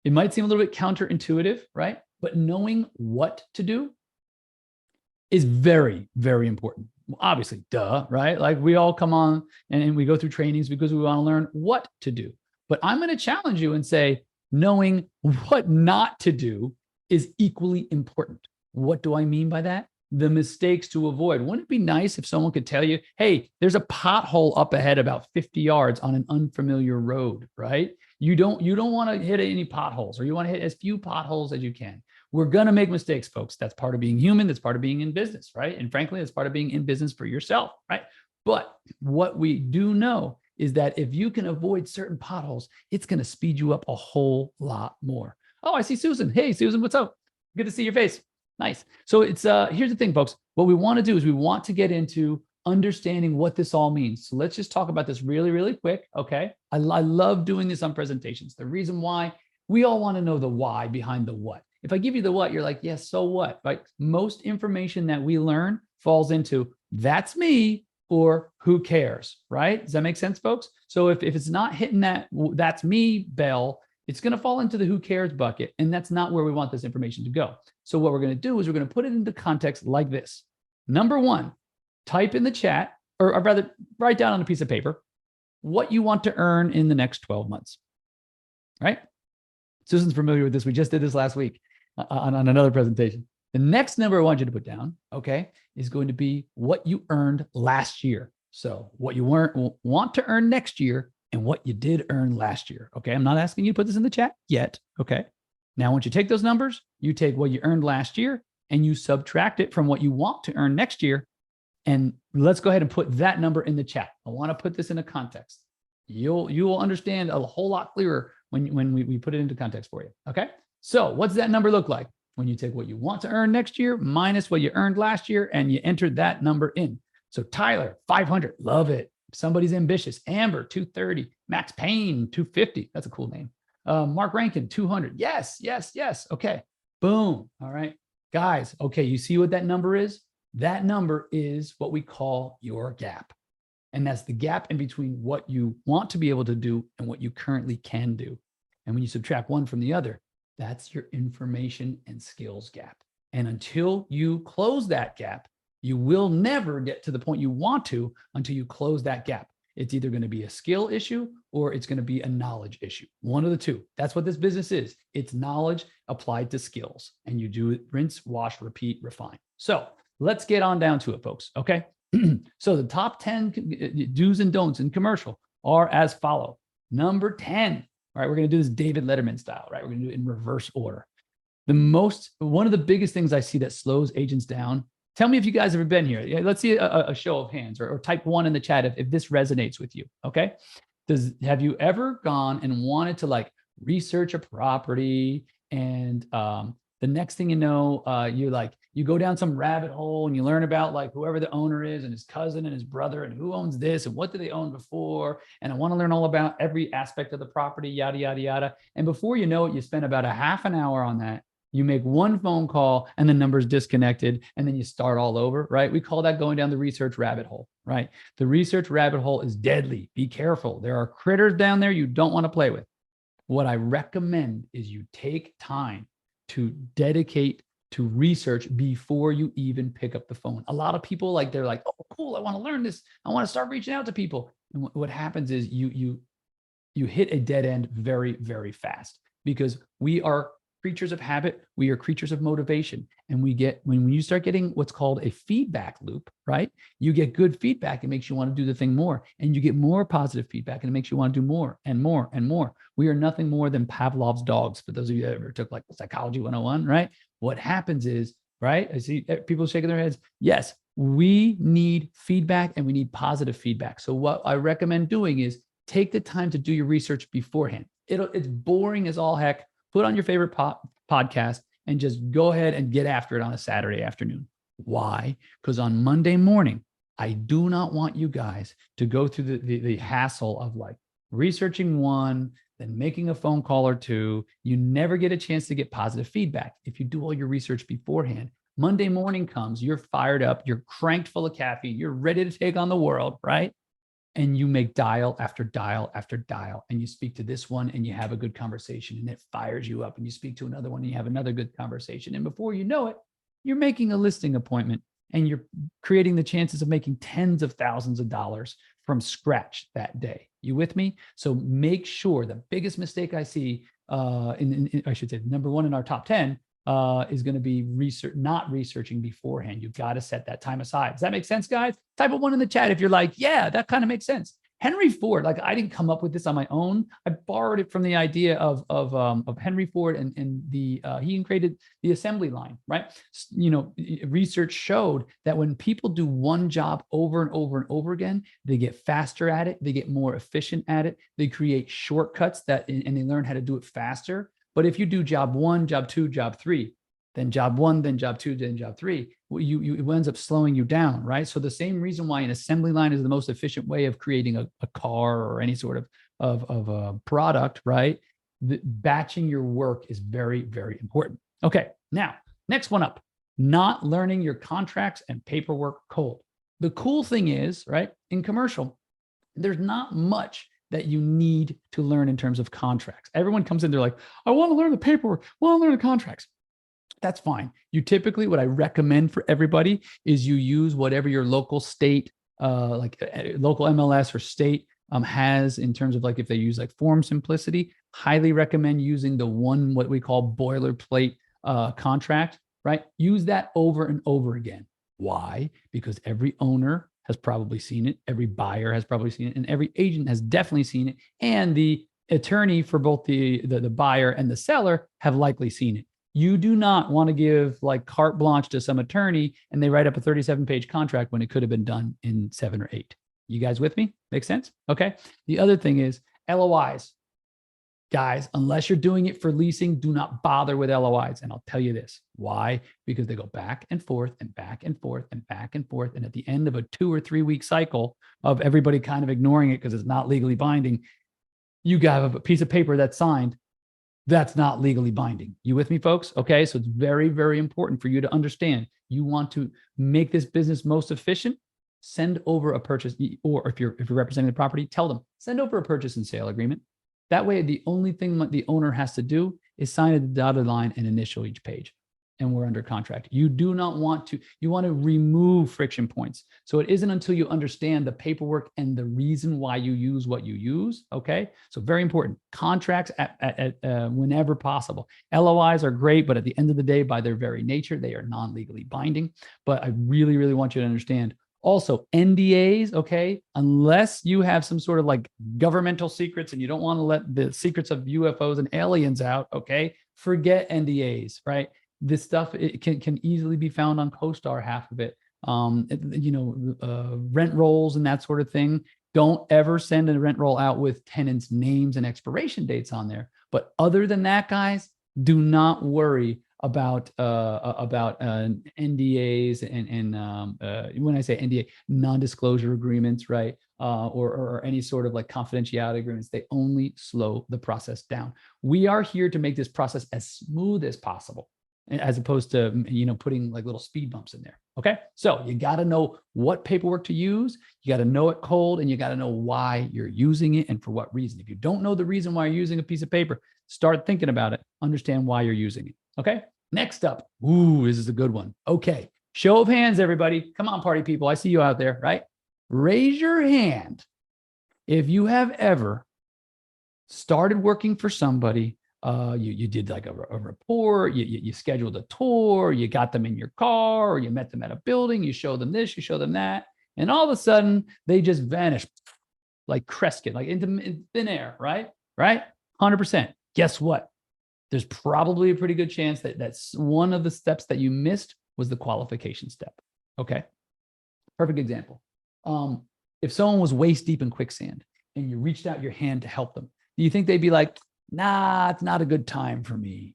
It might seem a little bit counterintuitive, right? But knowing what to do is very, very important. Obviously, duh, right? Like we all come on and we go through trainings because we want to learn what to do. But I'm going to challenge you and say, knowing what not to do is equally important. What do I mean by that? The mistakes to avoid. Wouldn't it be nice if someone could tell you, hey, there's a pothole up ahead about 50 yards on an unfamiliar road, right? You don't want to hit any potholes, or you want to hit as few potholes as you can. We're going to make mistakes, folks. That's part of being human. That's part of being in business, right? And frankly, that's part of being in business for yourself, right? But what we do know is that if you can avoid certain potholes, it's going to speed you up a whole lot more. Oh, I see Susan. Hey, Susan, what's up? Good to see your face. Nice. So it's here's the thing, folks. What we want to do is we want to get into understanding what this all means. So let's just talk about this really, really quick. Okay. I love doing this on presentations. The reason why, we all want to know the why behind the what. If I give you the what, you're like, yes, so what? Right? Most information that we learn falls into that's me or who cares, right? Does that make sense, folks? So if it's not hitting that that's me bell, it's going to fall into the who cares bucket. And that's not where we want this information to go. So what we're going to do is we're going to put it into context like this. Number one, type in the chat, or rather write down on a piece of paper what you want to earn in the next 12 months, right? Susan's familiar with this. We just did this last week on another presentation. The next number I want you to put down, okay, is going to be what you earned last year. So what you want to earn next year and what you did earn last year. Okay, I'm not asking you to put this in the chat yet. Okay, now once you take those numbers, you take what you earned last year and you subtract it from what you want to earn next year. And let's go ahead and put that number in the chat. I want to put this into context. You will understand a whole lot clearer when we put it into context for you. Okay, so what's that number look like? When you take what you want to earn next year minus what you earned last year and you enter that number in. So Tyler, 500, love it. Somebody's ambitious. Amber, 230. Max Payne, 250. That's a cool name. Mark Rankin, 200. Yes, yes, yes. Okay, boom. All right, guys. Okay, you see what that number is? That number is what we call your gap. And that's the gap in between what you want to be able to do and what you currently can do. And when you subtract one from the other, that's your information and skills gap. And until you close that gap, you will never get to the point you want to until you close that gap. It's either going to be a skill issue or it's going to be a knowledge issue. One of the two. That's what this business is. It's knowledge applied to skills. And you do it, rinse, wash, repeat, refine. So let's get on down to it, folks. Okay. So the top 10 do's and don'ts in commercial are as follow. Number 10. All right, we're going to do this David Letterman style, right? We're going to do it in reverse order. One of the biggest things I see that slows agents down. Tell me if you guys have ever been here. Yeah, let's see a show of hands or type 1 in the chat if this resonates with you. Okay. Have you ever gone and wanted to like research a property and the next thing you know, you go down some rabbit hole and you learn about like whoever the owner is and his cousin and his brother and who owns this and what did they own before. And I want to learn all about every aspect of the property, yada, yada, yada. And before you know it, you spend about a half an hour on that. You make one phone call and the number's disconnected and then you start all over, right? We call that going down the research rabbit hole, right? The research rabbit hole is deadly. Be careful. There are critters down there you don't want to play with. What I recommend is you take time to dedicate to research before you even pick up the phone. A lot of people they're like, oh, cool, I want to learn this. I want to start reaching out to people. And what happens is you hit a dead end very, very fast because we are creatures of habit. We are creatures of motivation. And when you start getting what's called a feedback loop, right? You get good feedback. It makes you want to do the thing more. And you get more positive feedback and it makes you want to do more and more and more. We are nothing more than Pavlov's dogs. For those of you that ever took like Psychology 101, right? What happens is, right? I see people shaking their heads. Yes, we need feedback and we need positive feedback. So what I recommend doing is take the time to do your research beforehand. It's boring as all heck. Put on your favorite podcast and just go ahead and get after it on a Saturday afternoon. Why? Because on Monday morning, I do not want you guys to go through the hassle of like researching one, then making a phone call or two. You never get a chance to get positive feedback. If you do all your research beforehand, Monday morning comes, you're fired up, you're cranked full of caffeine, you're ready to take on the world, right? and you make dial after dial after dial, and you speak to this one and you have a good conversation and it fires you up, and you speak to another one and you have another good conversation. And before you know it, you're making a listing appointment and you're creating the chances of making tens of thousands of dollars from scratch that day. You with me? So make sure the biggest mistake I see, I should say, number one in our top 10 is going to be not researching beforehand. You've got to set that time aside. Does that make sense, guys? Type a 1 in the chat if you're like, yeah, that kind of makes sense. Henry Ford, like I didn't come up with this on my own. I borrowed it from the idea of Henry Ford, and he created the assembly line, right? Research showed that when people do one job over and over and over again, they get faster at it, they get more efficient at it, they create shortcuts and they learn how to do it faster. But if you do job 1, job 2, job 3, then job 1, then job 2, then job 3, it ends up slowing you down, right? So the same reason why an assembly line is the most efficient way of creating a car or any sort of a product, right? Batching your work is very, very important. Okay, now, next one up, not learning your contracts and paperwork cold. The cool thing is, right, in commercial, there's not much that you need to learn in terms of contracts. Everyone comes in, they're like, I want to learn the paperwork, I want to learn the contracts. That's fine. You typically, what I recommend for everybody is you use whatever your local state, like local MLS or state has in terms of like if they use like form simplicity. Highly recommend using the one, what we call boilerplate contract, right? Use that over and over again. Why? Because every owner has probably seen it, every buyer has probably seen it, and every agent has definitely seen it, and the attorney for both the buyer and the seller have likely seen it. You do not want to give like carte blanche to some attorney and they write up a 37-page contract when it could have been done in 7 or 8. You guys with me? Make sense? Okay. The other thing is LOIs. Guys, unless you're doing it for leasing, do not bother with LOIs. And I'll tell you this. Why? Because they go back and forth and back and forth and back and forth. And at the end of a 2 or 3 week cycle of everybody kind of ignoring it because it's not legally binding, you got a piece of paper that's signed. That's not legally binding. You with me, folks? Okay. So it's very, very important for you to understand. You want to make this business most efficient, send over a purchase, or if you're representing the property, tell them, send over a purchase and sale agreement. That way, the only thing the owner has to do is sign a dotted line and initial each page. And we're under contract. You do not want to, you want to remove friction points. So it isn't until you understand the paperwork and the reason why you use what you use. Okay. So very important. Contracts at whenever possible. LOIs are great, but at the end of the day, by their very nature, they are non-legally binding. But I really, really want you to understand also NDAs. Okay. Unless you have some sort of like governmental secrets and you don't want to let the secrets of UFOs and aliens out. Okay. Forget NDAs, right? This stuff, it can easily be found on CoStar, half of it. Rent rolls and that sort of thing. Don't ever send a rent roll out with tenants' names and expiration dates on there. But other than that, guys, do not worry about NDAs and when I say NDA, non-disclosure agreements, right? Or any sort of like confidentiality agreements. They only slow the process down. We are here to make this process as smooth as possible, as opposed to, putting like little speed bumps in there. Okay. So you got to know what paperwork to use. You got to know it cold, and you got to know why you're using it and for what reason. If you don't know the reason why you're using a piece of paper, start thinking about it. Understand why you're using it. Okay. Next up. Ooh, this is a good one. Okay. Show of hands, everybody. Come on, party people. I see you out there, right? Raise your hand if you have ever started working for somebody. You did like a report, you scheduled a tour, you got them in your car, or you met them at a building, you show them this, you show them that, and all of a sudden they just vanish like Kreskin, like into thin air, right? 100%. Guess what? There's probably a pretty good chance that that's one of the steps that you missed was the qualification step. Okay. Perfect example. If someone was waist deep in quicksand and you reached out your hand to help them, do you think they'd be like, nah, it's not a good time for me?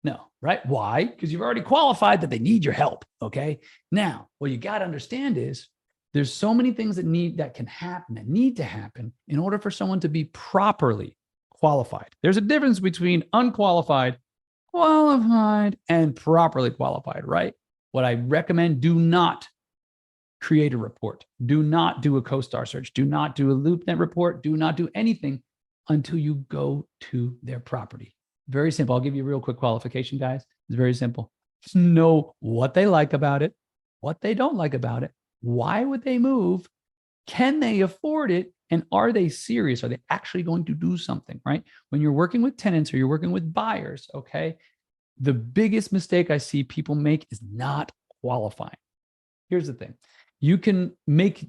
No, right? Why? Because you've already qualified that they need your help. Okay. Now, what you got to understand is there's so many things that need to happen in order for someone to be properly qualified. There's a difference between unqualified, qualified, and properly qualified, right? What I recommend, do not create a report. Do not do a CoStar search. Do not do a LoopNet report. Do not do anything until you go to their property. Very simple. I'll give you a real quick qualification, guys. It's very simple. Just know what they like about it, what they don't like about it. Why would they move? Can they afford it? And are they serious? Are they actually going to do something, right? When you're working with tenants or you're working with buyers, okay, the biggest mistake I see people make is not qualifying. Here's the thing. You can make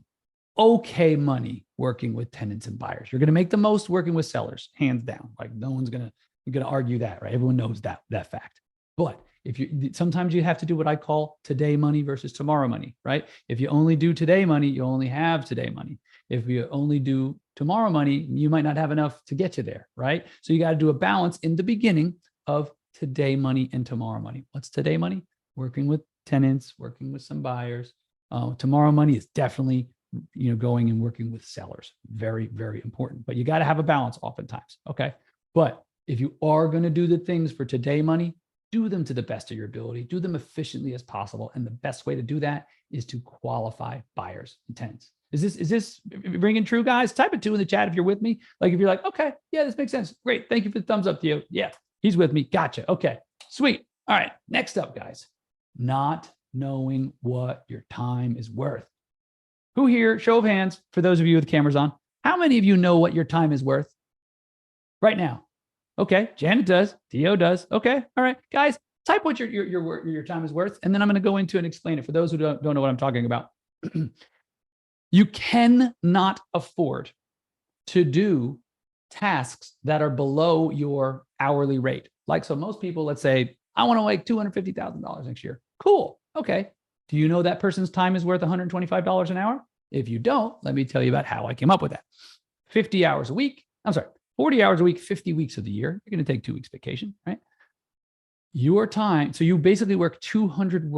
okay money working with tenants and buyers. You're going to make the most working with sellers, hands down. Like no one's going to argue that, right? Everyone knows that fact. But if you sometimes you have to do what I call today money versus tomorrow money, right? If you only do today money, you only have today money. If you only do tomorrow money, you might not have enough to get you there, right? So you got to do a balance in the beginning of today money and tomorrow money. What's today money? Working with tenants, working with some buyers. Tomorrow money is definitely, going and working with sellers. Very, very important. But you got to have a balance oftentimes. Okay. But if you are going to do the things for today money, do them to the best of your ability, do them efficiently as possible. And the best way to do that is to qualify buyers and tenants. Is this ringing true, guys? Type a 2 in the chat if you're with me. Like if you're like, okay, yeah, this makes sense. Great. Thank you for the thumbs up, Theo. Yeah, he's with me. Gotcha. Okay, sweet. All right. Next up, guys, not knowing what your time is worth. Who here, show of hands, for those of you with cameras on, how many of you know what your time is worth right now? Okay, Janet does, Theo does. Okay, all right, guys, type what your time is worth, and then I'm going to go into and explain it for those who don't know what I'm talking about. You cannot afford to do tasks that are below your hourly rate. Like, so most people, let's say, I want to make $250,000 next year. Cool. Okay. Do you know that person's time is worth $125 an hour? If you don't, let me tell you about how I came up with that. 40 hours a week, 50 weeks of the year. You're going to take 2 weeks vacation, right? Your time. So you basically work 2,000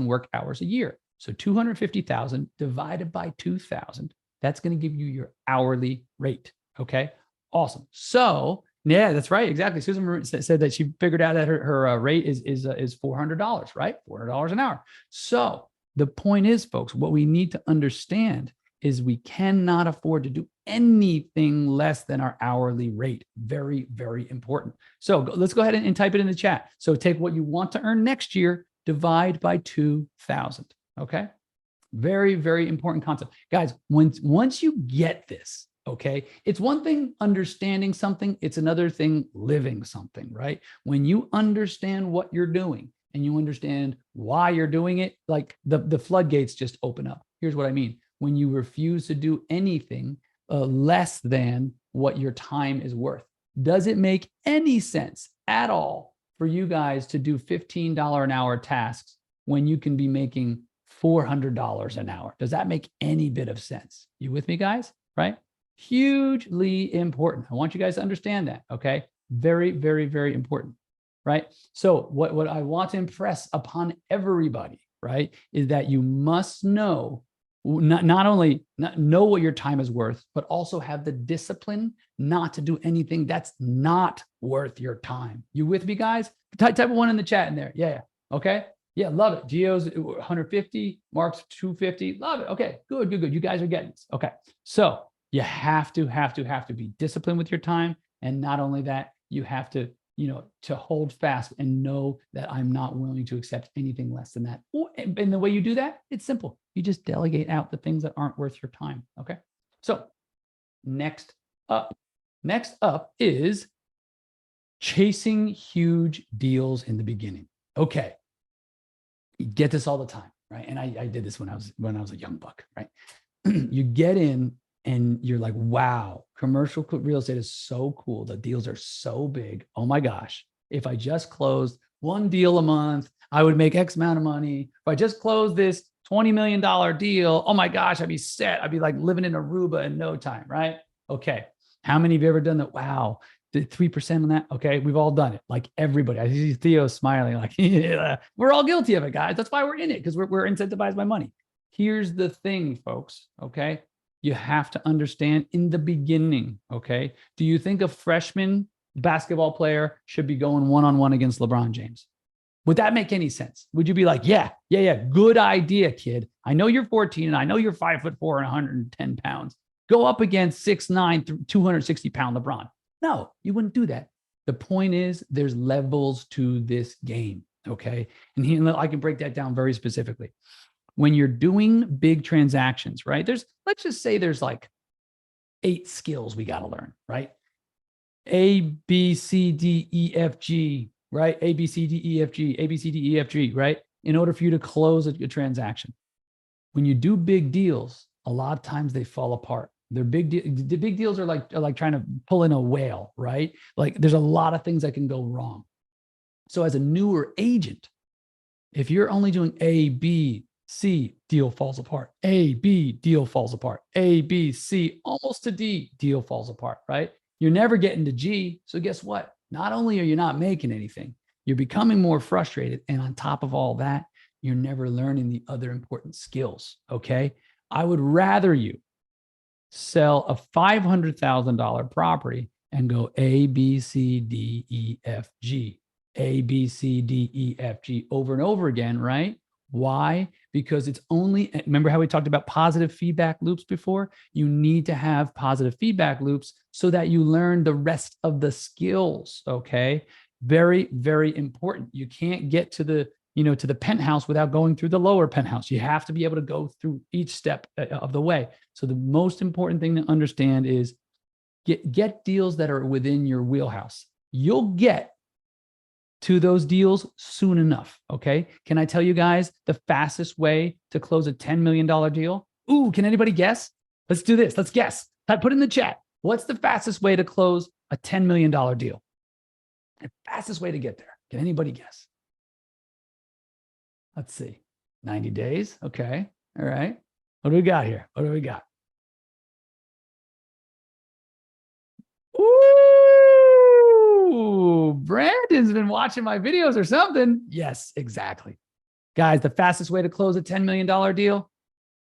work hours a year. So 250,000 divided by 2,000, that's going to give you your hourly rate. Okay. Awesome. So yeah, that's right. Exactly. Susan said that she figured out that her rate is $400, right? $400 an hour. So the point is, folks, what we need to understand is we cannot afford to do anything less than our hourly rate. Very, very important. So let's go ahead and type it in the chat. So take what you want to earn next year, divide by 2,000. Okay. Very, very important concept. Guys, once you get this, okay, it's one thing understanding something, it's another thing living something, right? When you understand what you're doing and you understand why you're doing it, like the floodgates just open up. Here's what I mean. When you refuse to do anything less than what your time is worth, does it make any sense at all for you guys to do $15 an hour tasks when you can be making $400 an hour? Does that make any bit of sense? You with me, guys? Right? Hugely important. I want you guys to understand that. Okay. Very, very, very important. Right. So what I want to impress upon everybody, right, is that you must know, not only know what your time is worth, but also have the discipline not to do anything that's not worth your time. You with me, guys? Type a 1 in the chat in there. Yeah. Okay. Yeah, love it. Gio's 150, Mark's 250. Love it. Okay, good. You guys are getting this. Okay, so you have to be disciplined with your time, and not only that, you have to, to hold fast and know that I'm not willing to accept anything less than that. And the way you do that, it's simple. You just delegate out the things that aren't worth your time. Okay, so next up is chasing huge deals in the beginning. Okay. You get this all the time, right? And I did this when I was a young buck, right? You get in and you're like, wow, commercial real estate is so cool. The deals are so big. Oh my gosh. If I just closed 1 deal a month, I would make X amount of money. If I just closed this $20 million deal, oh my gosh, I'd be set. I'd be like living in Aruba in no time, right? Okay. How many of you ever done that? Wow. Did 3% on that? Okay, we've all done it. Like everybody. I see Theo smiling like, yeah, we're all guilty of it, guys. That's why we're in it, because we're incentivized by money. Here's the thing, folks, okay? You have to understand in the beginning, okay? Do you think a freshman basketball player should be going one-on-one against LeBron James? Would that make any sense? Would you be like, yeah, good idea, kid. I know you're 14 and I know you're 5'4" and 110 pounds. Go up against 6'9", 260-pound LeBron. No, you wouldn't do that. The point is there's levels to this game, okay? And I can break that down very specifically. When you're doing big transactions, right? Let's just say there's like 8 skills we got to learn, right? A, B, C, D, E, F, G, right? A, B, C, D, E, F, G, A, B, C, D, E, F, G, right? In order for you to close a transaction. When you do big deals, a lot of times they fall apart. The big deals are like trying to pull in a whale, right? Like there's a lot of things that can go wrong. So as a newer agent, if you're only doing A, B, C, deal falls apart. A, B, deal falls apart. A, B, C, almost to D, deal falls apart, right? You're never getting to G. So guess what? Not only are you not making anything, you're becoming more frustrated. And on top of all that, you're never learning the other important skills, okay? I would rather you sell a $500,000 property and go A, B, C, D, E, F, G. A, B, C, D, E, F, G over and over again, right? Why? Because it's only, remember how we talked about positive feedback loops before? You need to have positive feedback loops so that you learn the rest of the skills, okay? Very, very important. You can't get to the, to the penthouse without going through the lower penthouse. You have to be able to go through each step of the way. So the most important thing to understand is get deals that are within your wheelhouse. You'll get to those deals soon enough, okay? Can I tell you guys the fastest way to close a $10 million deal? Ooh, can anybody guess? Let's do this. Let's guess. Put in the chat. What's the fastest way to close a $10 million deal? The fastest way to get there. Can anybody guess? Let's see. 90 days. Okay. All right. What do we got here? What do we got? Ooh, Brandon's been watching my videos or something. Yes, exactly. Guys, the fastest way to close a $10 million deal,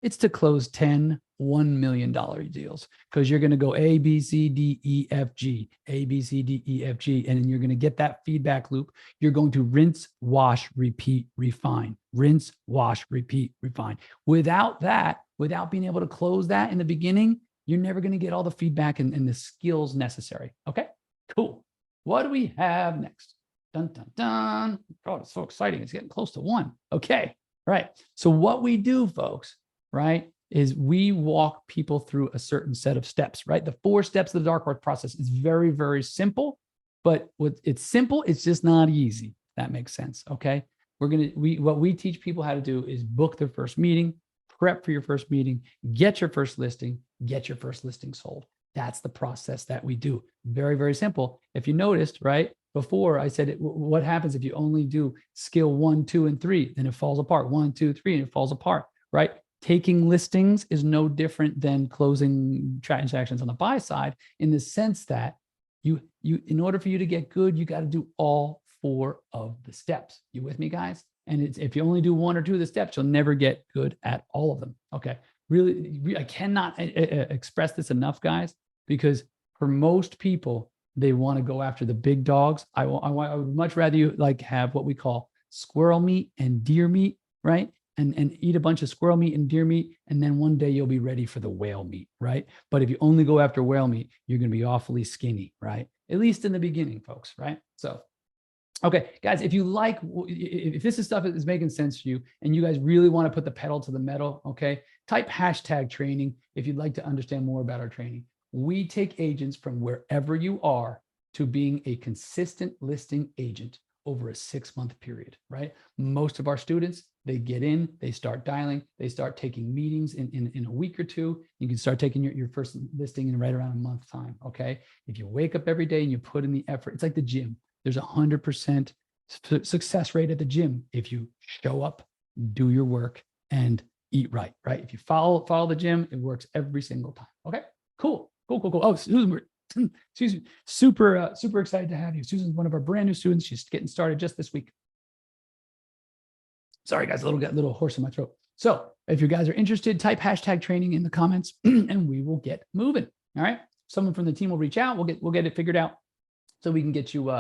it's to close 10 $1 million deals, because you're going to go A, B, C, D, E, F, G, A, B, C, D, E, F, G, and then you're going to get that feedback loop. You're going to rinse, wash, repeat, refine, rinse, wash, repeat, refine. Without that, without being able to close that in the beginning, you're never going to get all the feedback and the skills necessary. Okay, cool. What do we have next? Dun, dun, dun. Oh, it's so exciting. It's getting close to 1. Okay, right. So what we do, folks, right, is we walk people through a certain set of steps, right? The 4 steps of the dark horse process is very, very simple, but it's simple, it's just not easy. That makes sense, okay? What we teach people how to do is book their first meeting, prep for your first meeting, get your first listing sold. That's the process that we do. Very, very simple. If you noticed, right, before I said, what happens if you only do skill 1, 2, and 3, then it falls apart. 1, 2, 3, and it falls apart, right? Taking listings is no different than closing transactions on the buy side, in the sense that you in order for you to get good, you got to do all 4 of the steps. You with me, guys? And if you only do 1 or 2 of the steps, you'll never get good at all of them. Okay. Really, I cannot express this enough, guys, because for most people, they want to go after the big dogs. I would much rather you have what we call squirrel meat and deer meat, right? And eat a bunch of squirrel meat and deer meat, and then one day you'll be ready for the whale meat, right? But if you only go after whale meat, you're going to be awfully skinny, right? At least in the beginning, folks, right? So, okay, guys, if this is stuff that is making sense to you and you guys really want to put the pedal to the metal, okay, type #training if you'd like to understand more about our training. We take agents from wherever you are to being a consistent listing agent over a 6-month period, right? Most of our students, they get in, they start dialing, they start taking meetings in a week or 2. You can start taking your first listing in right around a month time, okay? If you wake up every day and you put in the effort, it's like the gym. There's 100% success rate at the gym if you show up, do your work, and eat right, right? If you follow the gym, it works every single time, okay? Cool. Oh, Susan, excuse me, super excited to have you. Susan's one of our brand new students. She's getting started just this week. Sorry, guys, got a little hoarse in my throat. So if you guys are interested, type #training in the comments and we will get moving. All right. Someone from the team will reach out. We'll get it figured out so we can get you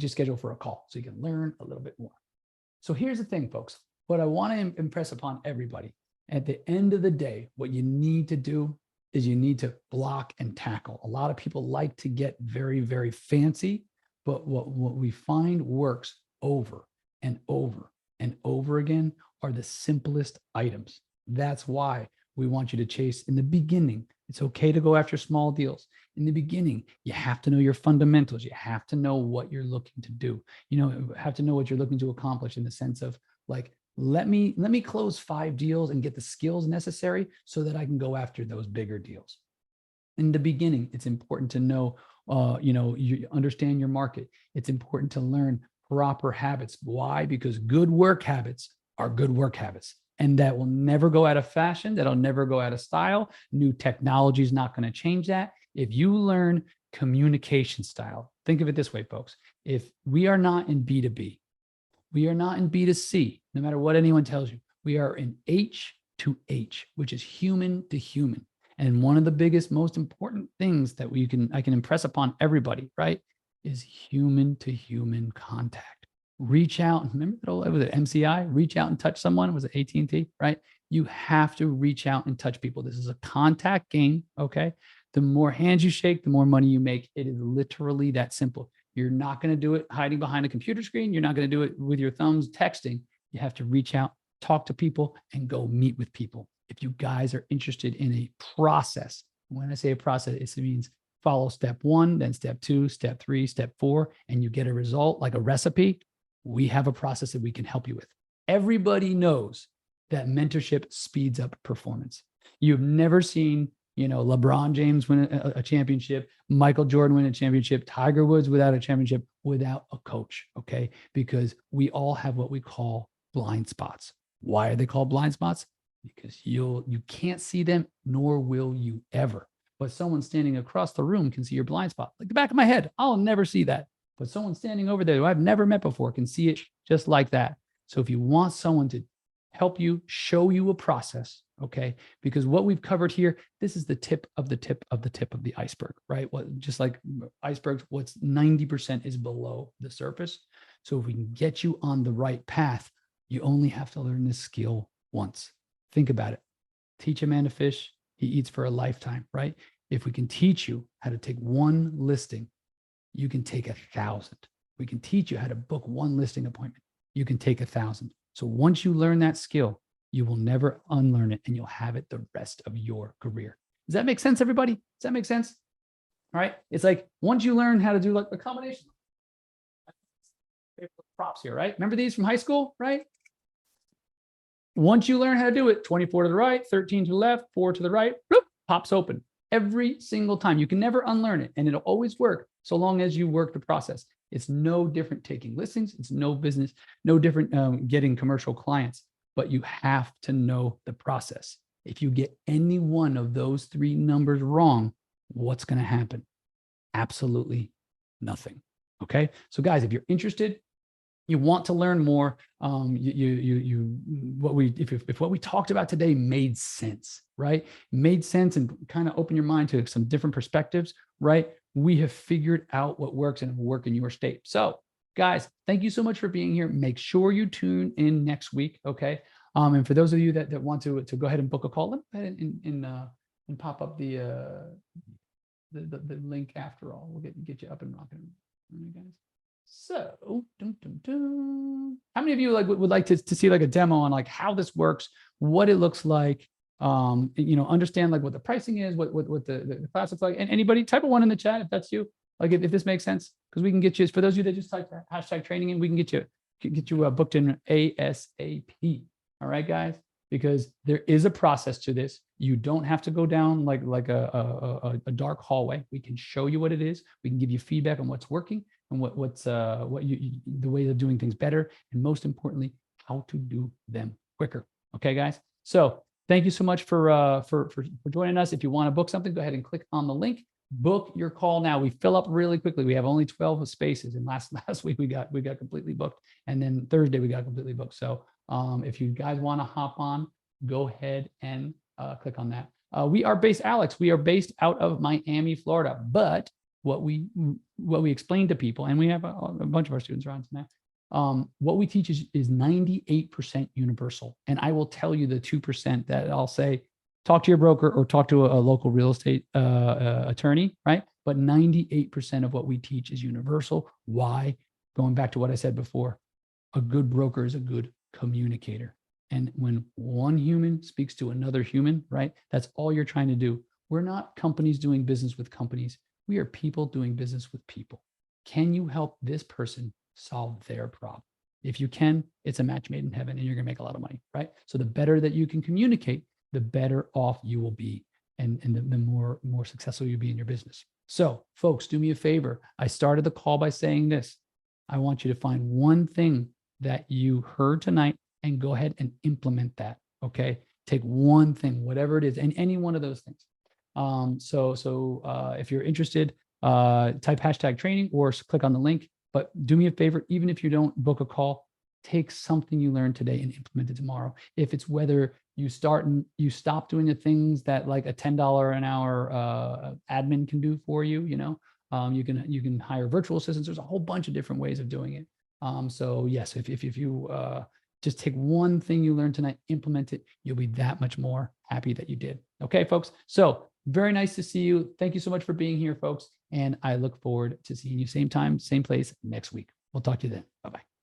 scheduled for a call so you can learn a little bit more. So here's the thing, folks. What I want to impress upon everybody, at the end of the day, what you need to do is you need to block and tackle. A lot of people like to get very, very fancy, but what we find works over and over and over again are the simplest items. That's why we want you to chase in the beginning. It's okay to go after small deals. In the beginning, you have to know your fundamentals. You have to know what you're looking to do. You have to know what you're looking to accomplish in the sense of like, let me close 5 deals and get the skills necessary so that I can go after those bigger deals. In the beginning, it's important to know, you understand your market. It's important to learn proper habits. Why? Because good work habits are good work habits. And that will never go out of fashion. That'll never go out of style. New technology is not going to change that. If you learn communication style, think of it this way, folks. If we are not in B2B, we are not in B2C, no matter what anyone tells you, we are in H to H, which is human to human. And one of the biggest, most important things that I can impress upon everybody, right, is human to human contact. Reach out. Remember that old, was it MCI? Reach out and touch someone. Was it AT&T? Right? You have to reach out and touch people. This is a contact game. Okay. The more hands you shake, the more money you make. It is literally that simple. You're not going to do it hiding behind a computer screen. You're not going to do it with your thumbs texting. You have to reach out, talk to people, and go meet with people. If you guys are interested in a process, when I say a process, it means follow step 1, then step 2, step 3, step 4, and you get a result like a recipe. We have a process that we can help you with. Everybody knows that mentorship speeds up performance. You've never seen, LeBron James win a championship, Michael Jordan win a championship, Tiger Woods without a championship, without a coach, okay? Because we all have what we call blind spots. Why are they called blind spots? Because you can't see them, nor will you ever. But someone standing across the room can see your blind spot. Like the back of my head, I'll never see that. But someone standing over there who I've never met before can see it just like that. So if you want someone to help you, show you a process, okay? Because what we've covered here, this is the tip of the tip of the tip of the iceberg, right? Just like icebergs, what's 90% is below the surface. So if we can get you on the right path, you only have to learn this skill once. Think about it. Teach a man to fish, he eats for a lifetime, right? If we can teach you how to take one listing, you can take 1,000. We can teach you how to book one listing appointment. You can take 1,000. So once you learn that skill, you will never unlearn it and you'll have it the rest of your career. Does that make sense, everybody? Does that make sense? All right. It's like once you learn how to do like a combination. Props here, right? Remember these from high school, right? Once you learn how to do it, 24 to the right, 13 to the left, 4 to the right, bloop, pops open every single time. You can never unlearn it and it'll always work so long as you work the process. It's no different taking listings. It's no different getting commercial clients, but you have to know the process. If you get any one of those 3 numbers wrong, what's going to happen? Absolutely nothing. Okay. So guys, if you're interested, you want to learn more, if what we talked about today made sense, right? Made sense and kind of open your mind to some different perspectives, right? We have figured out what works and will work in your state. So guys, thank you so much for being here. Make sure you tune in next week, okay? And for those of you that want to go ahead and book a call, let me go ahead and pop up the link after all. We'll get you up and rocking, guys. So, how many of you would like to see like a demo on like how this works, what it looks like, understand like what the pricing is, what the class looks like, and anybody type of 1 in the chat if that's you, like if this makes sense, because we can get you, for those of you that just type #training in, we can get you booked in ASAP. All right, guys, because there is a process to this. You don't have to go down like a dark hallway. We can show you what it is. We can give you feedback on what's working and the way of doing things better, and most importantly, how to do them quicker. Okay, guys. So thank you so much for joining us. If you want to book something, go ahead and click on the link. Book your call now. We fill up really quickly. We have only 12 spaces, and last week we got completely booked, and then Thursday we got completely booked. So if you guys want to hop on, go ahead and click on that. We are based out of Miami, Florida, but what we explain to people, and we have a bunch of our students around now, What we teach is 98% universal. And I will tell you the 2% that I'll say, talk to your broker or talk to a local real estate attorney, right? But 98% of what we teach is universal. Why? Going back to what I said before, a good broker is a good communicator. And when one human speaks to another human, right? That's all you're trying to do. We're not companies doing business with companies. We are people doing business with people. Can you help this person solve their problem? If you can, it's a match made in heaven and you're going to make a lot of money, right? So the better that you can communicate, the better off you will be and the more successful you'll be in your business. So folks, do me a favor. I started the call by saying this. I want you to find one thing that you heard tonight and go ahead and implement that, okay? Take one thing, whatever it is, and any one of those things. If you're interested, type hashtag training or click on the link. But do me a favor, even if you don't book a call, take something you learned today and implement it tomorrow. If it's whether you stop doing the things that like a $10 an hour admin can do for you, you can hire virtual assistants. There's a whole bunch of different ways of doing it. So yes, if you just take one thing you learned tonight, implement it, you'll be that much more happy that you did. Okay, folks. So very nice to see you. Thank you so much for being here, folks. And I look forward to seeing you same time, same place next week. We'll talk to you then. Bye-bye.